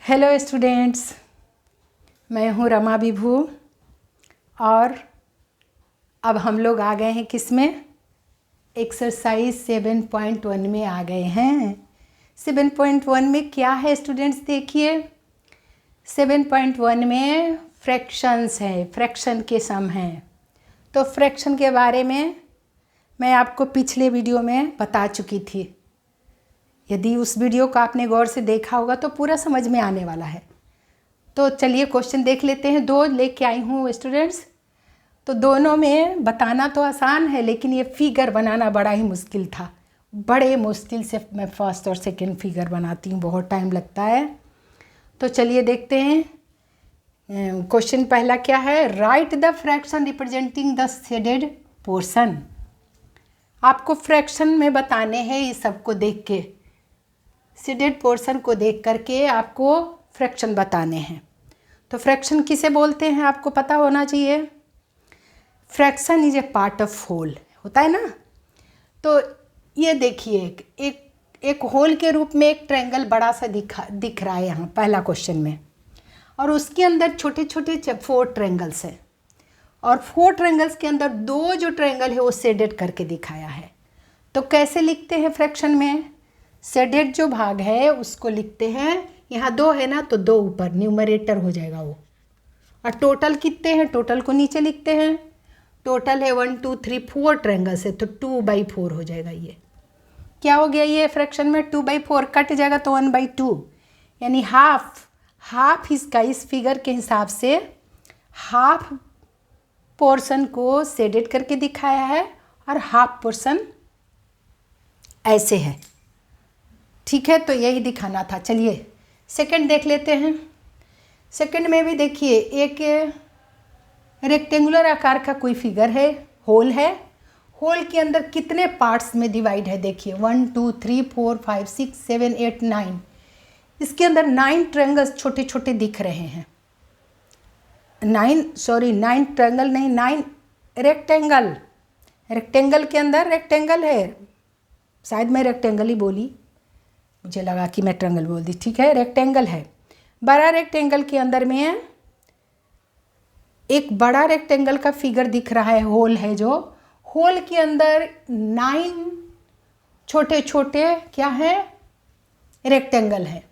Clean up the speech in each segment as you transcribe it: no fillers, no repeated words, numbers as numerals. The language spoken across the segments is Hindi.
हेलो स्टूडेंट्स, मैं हूँ रमा विभू और अब हम लोग आ गए हैं किस में, एक्सरसाइज 7.1 में आ गए हैं। 7.1 में क्या है स्टूडेंट्स, देखिए 7.1 में फ्रैक्शंस है, फ्रैक्शन के सम हैं। तो फ्रैक्शन के बारे में मैं आपको पिछले वीडियो में बता चुकी थी। यदि उस वीडियो को आपने गौर से देखा होगा तो पूरा समझ में आने वाला है। तो चलिए क्वेश्चन देख लेते हैं। दो लेके आई हूँ स्टूडेंट्स। तो दोनों में बताना तो आसान है, लेकिन ये फिगर बनाना बड़ा ही मुश्किल था। बड़े मुश्किल से मैं फर्स्ट और सेकंड फिगर बनाती हूँ, बहुत टाइम लगता है। तो चलिए देखते हैं। क्वेश्चन पहला क्या है, right the fraction representing the shaded portion. आपको फ्रैक्शन में बताने हैं, ये सबको देख के, शेडेड पोर्शन को देख करके आपको फ्रैक्शन बताने हैं। तो फ्रैक्शन किसे बोलते हैं आपको पता होना चाहिए। Fraction is a part of whole, होता है ना। तो ये देखिए एक होल के रूप में एक ट्रायंगल बड़ा सा दिख रहा है यहाँ पहला क्वेश्चन में, और उसके अंदर छोटे छोटे 4 ट्रायंगल्स हैं, और 4 ट्रायंगल्स के अंदर 2 जो ट्रायंगल है वो शेडेड करके दिखाया है। तो कैसे लिखते हैं फ्रैक्शन में, शेडेड जो भाग है उसको लिखते हैं, यहाँ 2 है ना तो 2 ऊपर न्यूमरेटर हो जाएगा वो, और टोटल कितने हैं टोटल को नीचे लिखते हैं। टोटल है 1 2 3 4 ट्रायंगल्स है, तो 2/4 हो जाएगा। ये क्या हो गया, ये फ्रैक्शन में 2/4 कट जाएगा तो 1/2, यानी हाफ इसका, इस फिगर के हिसाब से हाफ पोर्शन को शेडेड करके दिखाया है और हाफ पोर्शन ऐसे है। ठीक है, तो यही दिखाना था। चलिए सेकंड देख लेते हैं। सेकंड में भी देखिए एक रेक्टेंगुलर आकार का कोई फिगर है, होल है। होल के अंदर कितने पार्ट्स में डिवाइड है, देखिए 1 2 3 4 5 6 7 8 9। इसके अंदर 9 ट्रायंगल्स छोटे छोटे दिख रहे हैं। 9 ट्रायंगल नहीं, 9 रेक्टेंगल। रेक्टेंगल के अंदर रेक्टेंगल है, शायद मैं रेक्टेंगल ही बोली, मुझे लगा कि मैं ट्रायंगल बोल दी। ठीक है, रेक्टेंगल है। बड़ा रेक्टेंगल के अंदर में एक बड़ा रेक्टेंगल का फिगर दिख रहा है, होल है जो, होल के अंदर 9 छोटे छोटे क्या है, रेक्टेंगल है।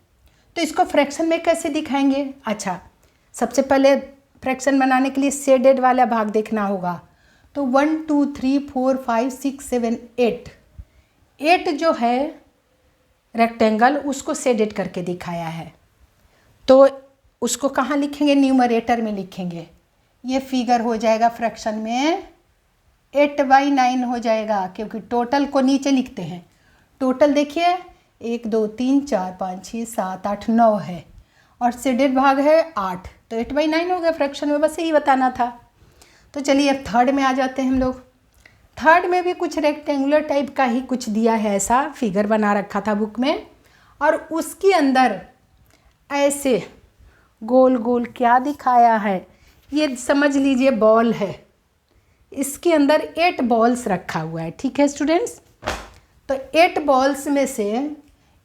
तो इसको फ्रैक्शन में कैसे दिखाएंगे। अच्छा, सबसे पहले फ्रैक्शन बनाने के लिए शेडेड वाला भाग देखना होगा। तो 1 2 3 4 5 6 7 8 जो है रेक्टेंगल, उसको शेडेड करके दिखाया है। तो उसको कहाँ लिखेंगे, न्यूमरेटर में लिखेंगे। ये फिगर हो जाएगा फ्रैक्शन में 8/9 हो जाएगा, क्योंकि टोटल को नीचे लिखते हैं। टोटल देखिए 1 2 3 4 5 6 7 8 9 है, और शेडेड भाग है 8, तो 8/9 हो गया फ्रैक्शन में। बस यही बताना था। तो चलिए अब थर्ड में आ जाते हैं हम लोग। थर्ड में भी कुछ रेक्टेंगुलर टाइप का ही कुछ दिया है, ऐसा फिगर बना रखा था बुक में, और उसके अंदर ऐसे गोल गोल क्या दिखाया है, ये समझ लीजिए बॉल है। इसके अंदर 8 बॉल्स रखा हुआ है। ठीक है स्टूडेंट्स, तो 8 बॉल्स में से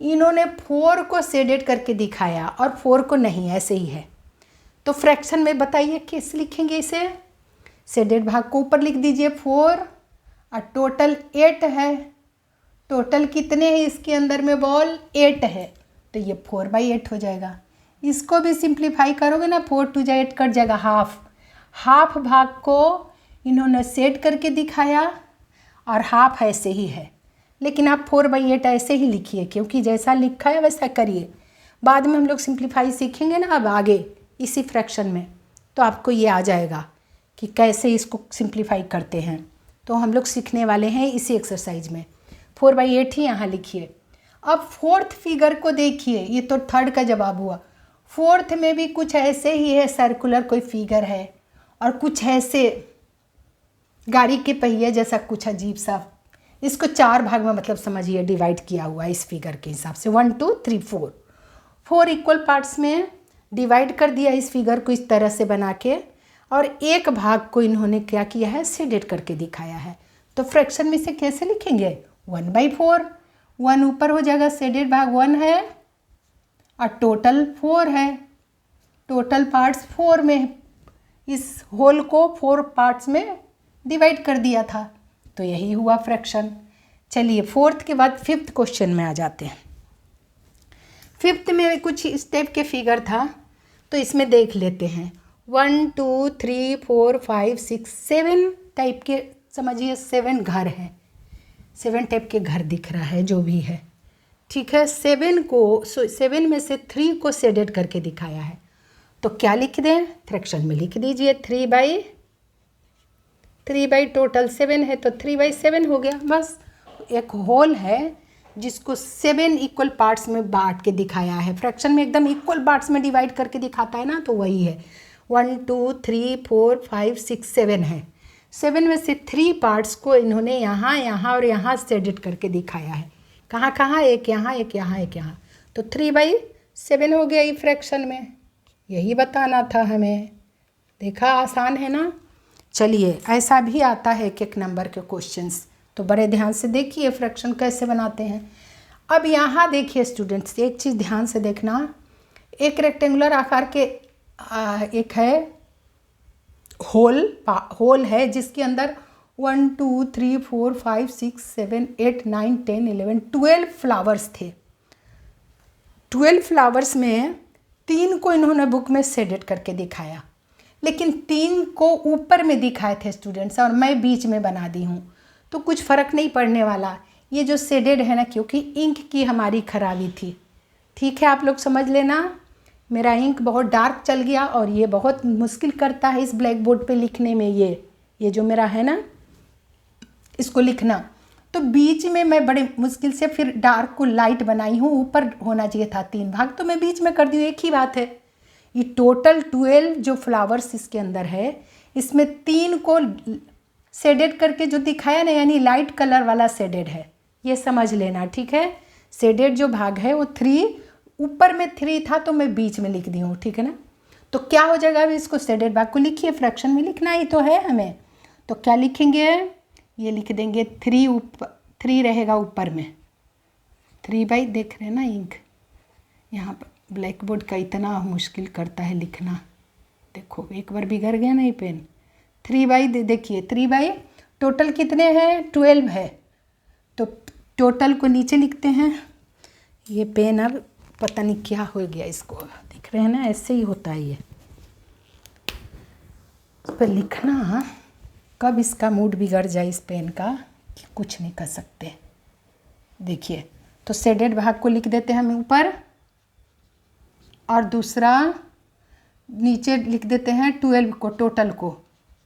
इन्होंने 4 को शेडेड करके दिखाया और 4 को नहीं, ऐसे ही है। तो फ्रैक्शन में बताइए कैसे लिखेंगे इसे। शेडेड भाग को ऊपर लिख दीजिए 4, और टोटल 8 है। टोटल कितने हैं इसके अंदर में बॉल, 8 है, तो ये 4/8 हो जाएगा। इसको भी सिंप्लीफाई करोगे ना, 4 2 8 कट जाएगा, हाफ भाग को इन्होंने शेड करके दिखाया और हाफ ऐसे ही है। लेकिन आप 4/8 ऐसे ही लिखिए, क्योंकि जैसा लिखा है वैसा करिए। बाद में हम लोग सिंप्लीफाई सीखेंगे ना अब आगे इसी फ्रैक्शन में, तो आपको ये आ जाएगा कि कैसे इसको सिंप्लीफाई करते हैं। तो हम लोग सीखने वाले हैं इसी एक्सरसाइज में। 4/8 ही यहाँ लिखिए। अब फोर्थ फिगर को देखिए, ये तो थर्ड का जवाब हुआ। फोर्थ में भी कुछ ऐसे ही है, सर्कुलर कोई फिगर है, और कुछ ऐसे गाड़ी के पहिए जैसा कुछ अजीब सा। इसको 4 भाग में मतलब समझिए डिवाइड किया हुआ है इस फिगर के हिसाब से। 1 2 3 4 इक्वल पार्ट्स में डिवाइड कर दिया इस फिगर को इस तरह से बना के, और एक भाग को इन्होंने क्या किया है, शेडेड करके दिखाया है। तो फ्रैक्शन में से कैसे लिखेंगे, 1/4, 1 ऊपर हो जाएगा, शेडेड भाग 1 है, और टोटल 4 है, टोटल पार्ट्स 4 में, इस होल को 4 पार्ट्स में डिवाइड कर दिया था, तो यही हुआ फ्रैक्शन। चलिए फोर्थ के बाद फिफ्थ क्वेश्चन में आ जाते हैं। फिफ्थ में कुछ इस टाइप के फिगर था, तो इसमें देख लेते हैं। 1 2 3 4 5 6 7 टाइप के, समझिए 7 घर हैं, 7 टाइप के घर दिख रहा है जो भी है, ठीक है। 7 में से 3 को शेडेड करके दिखाया है, तो क्या लिख दें, फ्रैक्शन में लिख दीजिए। 3 बाई टोटल 7 है तो 3/7 हो गया। बस एक होल है जिसको 7 इक्वल पार्ट्स में बांट के दिखाया है, फ्रैक्शन में एकदम इक्वल पार्ट्स में डिवाइड करके दिखाता है ना, तो वही है। 1 2 3 4 5 6 7 है, 7 में से 3 पार्ट्स को इन्होंने यहाँ यहाँ और यहाँ शेडेड करके दिखाया है। कहाँ कहाँ, एक यहाँ एक यहाँ एक यहाँ, तो 3/7 हो गया ये फ्रैक्शन में, यही बताना था हमें। देखा आसान है ना। चलिए ऐसा भी आता है एक नंबर के क्वेश्चंस, तो बड़े ध्यान से देखिए फ्रैक्शन कैसे बनाते हैं। अब यहाँ देखिए स्टूडेंट्स, एक चीज़ ध्यान से देखना, एक रेक्टेंगुलर आकार के एक है होल है जिसके अंदर 1 2 3 4 5 6 7 8 9 10 11 12 फ्लावर्स थे। 12 फ्लावर्स में 3 को इन्होंने बुक में शेडेड करके दिखाया, लेकिन 3 को ऊपर में दिखाए थे स्टूडेंट्स, और मैं बीच में बना दी हूँ, तो कुछ फ़र्क नहीं पड़ने वाला। ये जो शेडेड है ना, क्योंकि इंक की हमारी खराबी थी, ठीक है, आप लोग समझ लेना। मेरा इंक बहुत डार्क चल गया और ये बहुत मुश्किल करता है इस ब्लैक बोर्ड पे लिखने में, ये जो मेरा है ना, इसको लिखना। तो बीच में मैं बड़े मुश्किल से फिर डार्क को लाइट बनाई हूँ, ऊपर होना चाहिए था 3 भाग, तो मैं बीच में कर दी हूँ, एक ही बात है। ये टोटल 12 जो फ्लावर्स इसके अंदर है, इसमें 3 को शेडेड करके जो दिखाया ना, यानी लाइट कलर वाला शेडेड है, ये समझ लेना, ठीक है। शेडेड जो भाग है वो 3, ऊपर में 3 था तो मैं बीच में लिख दी हूँ, ठीक है ना। तो क्या हो जाएगा, अभी इसको शेडेड भाग को लिखिए, फ्रैक्शन में लिखना ही तो है हमें, तो क्या लिखेंगे, ये लिख देंगे 3 रहेगा ऊपर में, 3 देख रहे हैं ना, इंक यहाँ पर ब्लैक बोर्ड का इतना मुश्किल करता है लिखना, देखो एक बार बिगड़ गया ना ये पेन। 3 देखिए 3 टोटल कितने हैं, 12 है, तो टोटल को नीचे लिखते हैं। ये पेन अब पता नहीं क्या हो गया इसको, दिख रहे हैं ना, ऐसे ही होता है ये, इस पर लिखना कब इसका मूड बिगड़ जाए इस पेन का कि कुछ नहीं कर सकते। देखिए, तो शेडेड भाग को लिख देते हैं हम ऊपर, और दूसरा नीचे लिख देते हैं 12 को, टोटल को।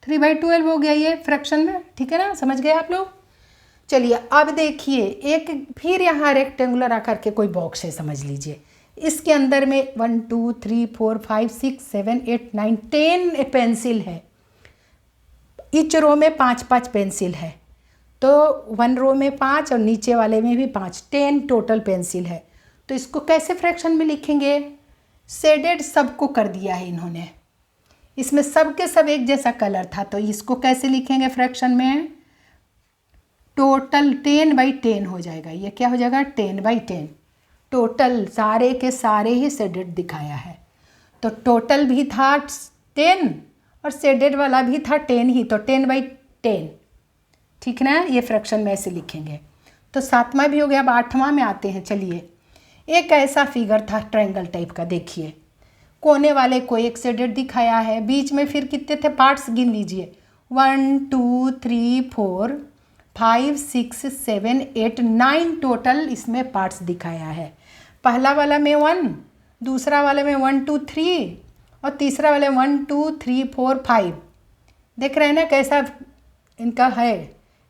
3/12 हो गया ये फ्रैक्शन में, ठीक है ना, समझ गए आप लोग। चलिए अब देखिए, एक फिर यहाँ रेक्टेंगुलर आकार के कोई बॉक्स है, समझ लीजिए, इसके अंदर में 1 2 3 4 5 6 7 8 9 10 पेंसिल है, ईच रो में 5-5 पेंसिल है, तो 1 रो में 5 और नीचे वाले में भी 5, 10 टोटल पेंसिल है। तो इसको कैसे फ्रैक्शन में लिखेंगे, शेडेड सबको कर दिया है इन्होंने, इसमें सब के सब एक जैसा कलर था, तो इसको कैसे लिखेंगे फ्रैक्शन में, टोटल 10/10 हो जाएगा। ये क्या हो जाएगा, 10/10, टोटल सारे के सारे ही शेडेड दिखाया है, तो टोटल भी था 10 और शेडेड वाला भी था 10 ही, तो 10/10, ठीक ना, ये फ्रैक्शन में ऐसे लिखेंगे। तो 7वां भी हो गया। अब 8वां में आते हैं। चलिए, एक ऐसा फिगर था ट्रायंगल टाइप का, देखिए कोने वाले को एक शेडेड दिखाया है, बीच में फिर कितने थे पार्ट्स गिन लीजिए, 1 2 3 4 5 6 7 8 9 टोटल इसमें पार्ट्स दिखाया है। पहला वाला में 1, दूसरा वाले में 1 2 3 और तीसरा वाले 1 2 3 4 5। देख रहे हैं ना कैसा इनका है,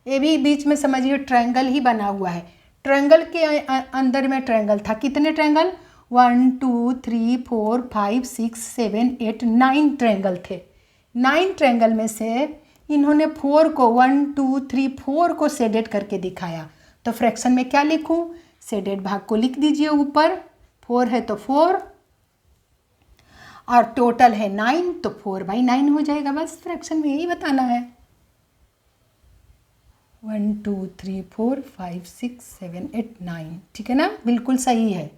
ये भी बीच में समझिए ट्रायंगल ही बना हुआ है। ट्रायंगल के अंदर में ट्रायंगल था, कितने ट्रायंगल, 1 2 3 4 5 6 7 8 9 ट्रायंगल थे। 9 ट्रायंगल में से इन्होंने 4 को 1 2 3 4 को शेडेड करके दिखाया, तो फ्रैक्शन में क्या लिखूं, शेडेड भाग को लिख दीजिए ऊपर, 4 है तो 4 और टोटल है 9, तो 4/9 हो जाएगा। बस फ्रैक्शन में यही बताना है। 1 2 3 4 5 6 7 8 9, ठीक है ना, बिल्कुल सही है।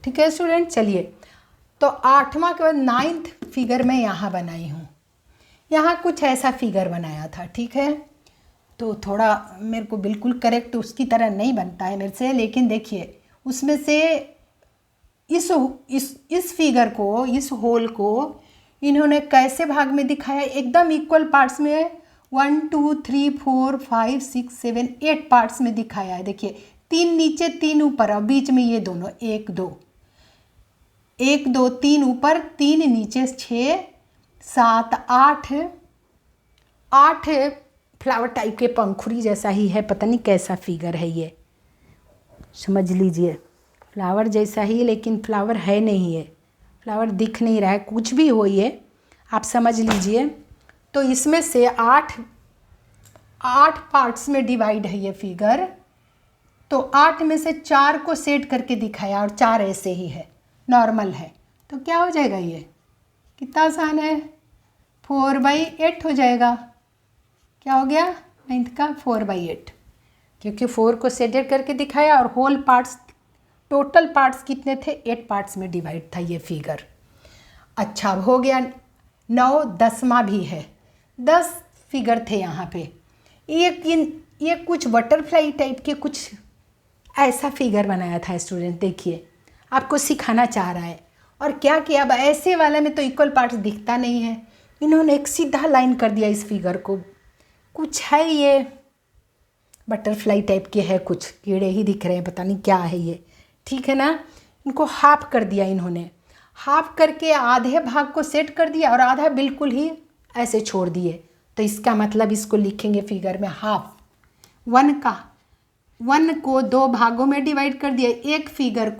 ठीक है स्टूडेंट। चलिए, तो 8वां के बाद 9th फिगर मैं यहाँ बनाई हूँ। यहाँ कुछ ऐसा फिगर बनाया था, ठीक है। तो थोड़ा मेरे को बिल्कुल करेक्ट उसकी तरह नहीं बनता है मेरे से, लेकिन देखिए उसमें से इस फिगर को, इस होल को इन्होंने कैसे भाग में दिखाया, एकदम इक्वल पार्ट्स में 1 2 3 4 5 6 7 8 पार्ट्स में दिखाया है। देखिए 3 नीचे 3 ऊपर और बीच में ये दोनों 1 2 1 2 3 ऊपर 3 नीचे 6 7 8 फ्लावर टाइप के पंखुड़ी जैसा ही है। पता नहीं कैसा फिगर है ये, समझ लीजिए फ्लावर जैसा ही, लेकिन फ्लावर है नहीं है, फ्लावर दिख नहीं रहा है, कुछ भी हो ये आप समझ लीजिए। तो इसमें से 8 पार्ट्स में डिवाइड है ये फिगर। तो 8 में से 4 को सेट करके दिखाया और 4 ऐसे ही है, नॉर्मल है। तो क्या हो जाएगा, ये कितना आसान है, 4/8 हो जाएगा। क्या हो गया 9th का 4/8, क्योंकि 4 को सेट करके दिखाया और होल पार्ट्स, टोटल पार्ट्स कितने थे, 8 पार्ट्स में डिवाइड था ये फिगर। अच्छा, अब हो गया 9, 10वां भी है, 10 फिगर थे यहाँ पे। ये कुछ बटरफ्लाई टाइप के कुछ ऐसा फिगर बनाया था स्टूडेंट। देखिए आपको सिखाना चाह रहा है। और क्या किया, अब ऐसे वाले में तो इक्वल पार्ट्स दिखता नहीं है, इन्होंने एक सीधा लाइन कर दिया इस फिगर को। कुछ है ये बटरफ्लाई टाइप के है, कुछ कीड़े ही दिख रहे हैं, पता नहीं क्या है ये, ठीक है ना। इनको हाफ कर दिया इन्होंने, हाफ करके आधे भाग को सेट कर दिया और आधा बिल्कुल ही ऐसे छोड़ दिए। तो इसका मतलब इसको लिखेंगे फिगर में हाफ। 1 को 2 भागों में डिवाइड कर दिया, एक फिगर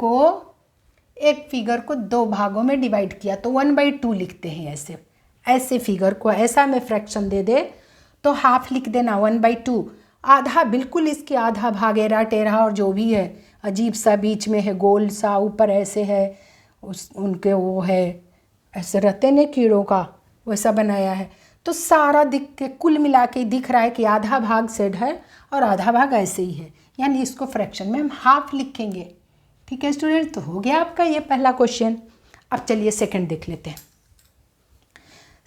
को 2 भागों में डिवाइड किया, तो 1/2 लिखते हैं। ऐसे फिगर को ऐसा में फ्रैक्शन दे दे तो हाफ लिख देना 1/2। आधा बिल्कुल इसके आधा भाग एरा टेरा और जो भी है अजीब सा बीच में है, गोल सा ऊपर ऐसे है, उनके वो है ऐसे रहते ने कीड़ों का, वैसा बनाया है। तो सारा दिख के कुल मिला के दिख रहा है कि आधा भाग सेड है और आधा भाग ऐसे ही है, यानी इसको फ्रैक्शन में हम हाफ लिखेंगे। ठीक है स्टूडेंट, तो हो गया आपका ये पहला क्वेश्चन। अब चलिए सेकंड देख लेते हैं।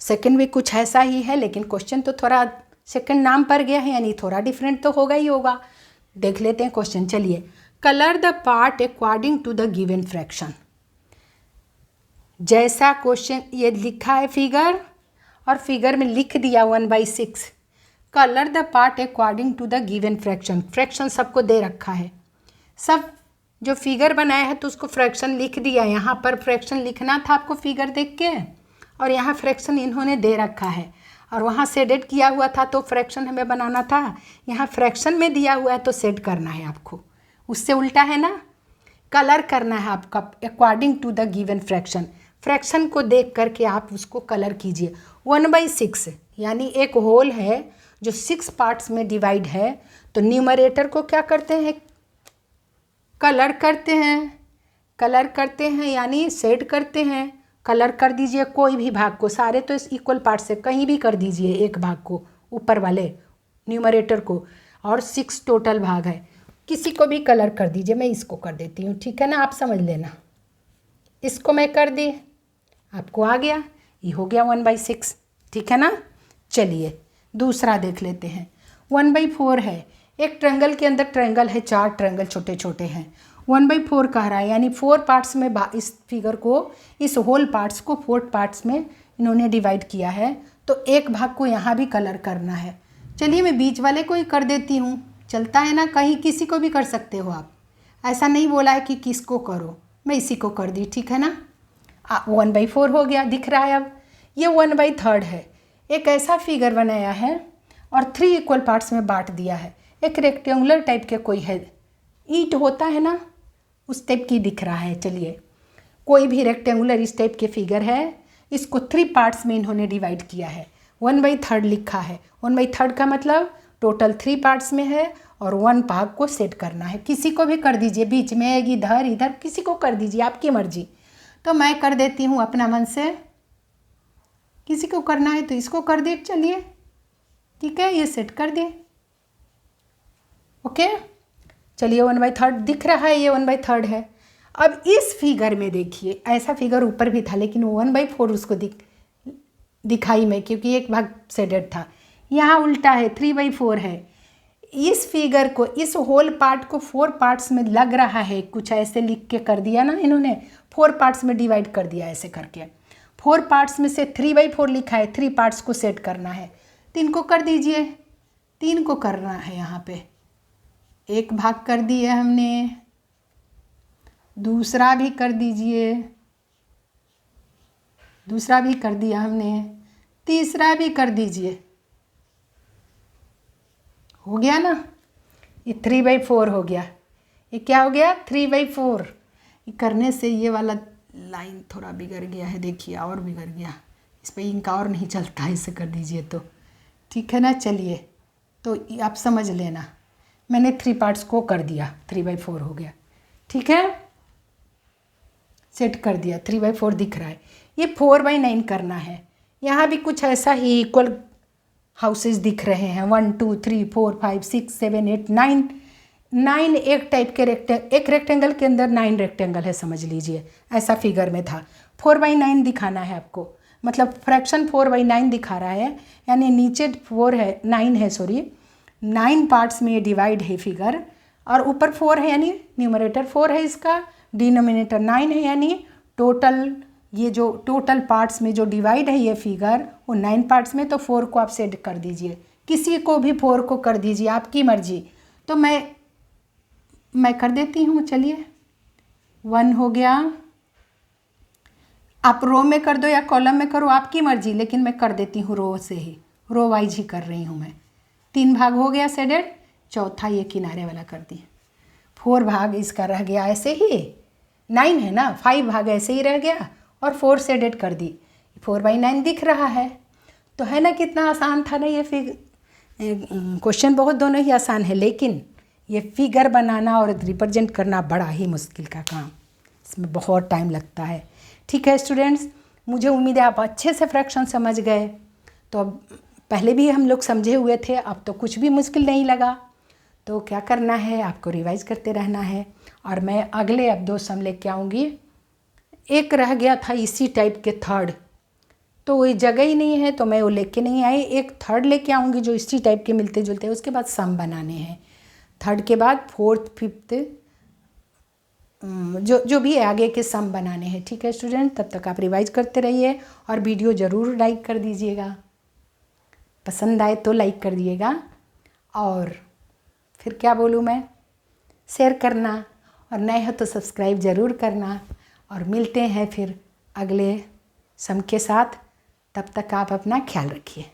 सेकंड भी कुछ ऐसा ही है, लेकिन क्वेश्चन तो थोड़ा सेकंड नाम पर गया है, यानी थोड़ा डिफरेंट तो होगा ही होगा। देख लेते हैं क्वेश्चन। चलिए, colour the part according to the given fraction. जैसा क्वेश्चन ये लिखा है फिगर, और फिगर में लिख दिया 1/6। Colour the part according to the given fraction. Fraction सबको दे रखा है, सब जो फिगर बनाया है तो उसको फ्रैक्शन लिख दिया। यहाँ पर फ्रैक्शन लिखना था आपको फिगर देख के, और यहाँ फ्रैक्शन इन्होंने दे रखा है, और वहाँ सेडेड किया हुआ था तो फ्रैक्शन हमें बनाना था। यहाँ फ्रैक्शन में दिया हुआ है तो सेट करना है आपको, उससे उल्टा है ना, कलर करना है आपका according to the given fraction. Fraction को देख करके आप उसको कलर कीजिए। 1/6 यानी एक होल है जो 6 पार्ट्स में डिवाइड है, तो न्यूमरेटर को क्या करते हैं, कलर करते हैं यानी सेट करते हैं। कलर कर दीजिए कोई भी भाग को, सारे तो इस इक्वल पार्ट से कहीं भी कर दीजिए एक भाग को, ऊपर वाले न्यूमरेटर को, और 6 टोटल भाग है, किसी को भी कलर कर दीजिए। मैं इसको कर देती हूँ, ठीक है ना, आप समझ लेना। इसको मैं कर दी, आपको आ गया, ये हो गया 1/6, ठीक है ना। चलिए दूसरा देख लेते हैं। 1/4 है, एक ट्रायंगल के अंदर ट्रायंगल है, 4 ट्रायंगल छोटे छोटे हैं। 1/4 कह रहा है, यानी 4 पार्ट्स में इस फिगर को, इस होल पार्ट्स को 4 पार्ट्स में इन्होंने डिवाइड किया है, तो एक भाग को यहाँ भी कलर करना है। चलिए मैं बीच वाले को ही कर देती हूँ, चलता है ना, कहीं किसी को भी कर सकते हो आप, ऐसा नहीं बोला है कि किसको करो, मैं इसी को कर दी, ठीक है ना। 1/4 हो गया, दिख रहा है। अब ये 1/3 है, एक ऐसा फिगर बनाया है और 3 इक्वल पार्ट्स में बांट दिया है। एक रेक्टेंगुलर टाइप के कोई है, ईंट होता है ना, उस टाइप की दिख रहा है। चलिए कोई भी रेक्टेंगुलर इस टाइप के फिगर है, इसको 3 पार्ट्स में इन्होंने डिवाइड किया है। 1/3 लिखा है, 1/3 का मतलब टोटल 3 पार्ट्स में है, और 1 भाग को सेट करना है। किसी को भी कर दीजिए, बीच में इधर इधर किसी को कर दीजिए, आपकी मर्जी। तो मैं कर देती हूँ अपना मन से, किसी को करना है तो इसको कर दे, चलिए ठीक है, ये सेट कर दे। ओके, चलिए 1/3 दिख रहा है, ये 1/3 है। अब इस फिगर में देखिए, ऐसा फिगर ऊपर भी था लेकिन 1/4 उसको दिखाई में, क्योंकि एक भाग शेडेड था। यहाँ उल्टा है, 3/4 है। इस फिगर को, इस होल पार्ट को 4 पार्ट्स में लग रहा है, कुछ ऐसे लिख के कर दिया ना इन्होंने, 4 पार्ट्स में डिवाइड कर दिया ऐसे करके। 4 पार्ट्स में से 3/4 लिखा है, 3 पार्ट्स को सेट करना है। 3 को कर दीजिए, 3 को करना है। यहाँ पे एक भाग कर दिए हमने, दूसरा भी कर दीजिए, दूसरा भी कर दिया हमने, तीसरा भी कर दीजिए। हो गया ना, ये 3/4 हो गया। ये क्या हो गया, 3/4। ये करने से ये वाला लाइन थोड़ा बिगड़ गया है, देखिए और बिगड़ गया। इस पर इंक और नहीं चलता है, इसे कर दीजिए तो ठीक है ना। चलिए तो आप समझ लेना, मैंने 3 पार्ट्स को कर दिया, 3/4 हो गया। ठीक है, सेट कर दिया, 3/4 दिख रहा है। ये 4/9 करना है। यहाँ भी कुछ ऐसा ही इक्वल हाउसेस दिख रहे हैं, 1 2 3 4 5 6 7 8 9 एक टाइप के एक रेक्टेंगल के अंदर 9 रेक्टेंगल है, समझ लीजिए। ऐसा फिगर में था। 4/9 दिखाना है आपको, मतलब फ्रैक्शन 4/9 दिखा रहा है, यानी नीचे 4 है, 9 है, सॉरी 9 पार्ट्स में ये डिवाइड है फिगर, और ऊपर 4 है, यानी न्यूमरेटर 4 है इसका, डिनोमिनेटर 9 है, यानी टोटल ये जो टोटल पार्ट्स में जो डिवाइड है ये फिगर, वो 9 पार्ट्स में। तो 4 को आप सेट कर दीजिए, किसी को भी 4 को कर दीजिए, आपकी मर्जी। तो मैं कर देती हूँ, चलिए 1 हो गया। आप रो में कर दो या कॉलम में करो, आपकी मर्जी, लेकिन मैं कर देती हूँ रो से ही, रो वाइज ही कर रही हूँ मैं। 3 भाग हो गया शेडेड, चौथा ये किनारे वाला कर दिए। 4 भाग इसका रह गया ऐसे ही, 9 है ना, 5 भाग ऐसे ही रह गया और 4 शेडेड कर दी। 4/9 दिख रहा है, तो है ना, कितना आसान था ना ये क्वेश्चन। बहुत दोनों ही आसान है, लेकिन ये फिगर बनाना और रिप्रेजेंट करना बड़ा ही मुश्किल का काम, इसमें बहुत टाइम लगता है। ठीक है स्टूडेंट्स, मुझे उम्मीद है आप अच्छे से फ्रैक्शन समझ गए। तो अब पहले भी हम लोग समझे हुए थे, अब तो कुछ भी मुश्किल नहीं लगा। तो क्या करना है, आपको रिवाइज करते रहना है, और मैं अगले अब 2 सम लेके आऊँगी। एक रह गया था इसी टाइप के थर्ड, तो वही जगह ही नहीं है तो मैं वो लेके नहीं आई। एक थर्ड लेके आऊँगी जो इसी टाइप के मिलते जुलते हैं, उसके बाद सम बनाने हैं। थर्ड के बाद 4th 5th जो भी आगे के सम बनाने हैं। ठीक है स्टूडेंट, तब तक आप रिवाइज करते रहिए और वीडियो ज़रूर लाइक कर दीजिएगा, पसंद आए तो लाइक कर दिएगा, और फिर क्या बोलूँ मैं, शेयर करना, और नए हो तो सब्सक्राइब ज़रूर करना। और मिलते हैं फिर अगले सम के साथ, तब तक आप अपना ख्याल रखिए।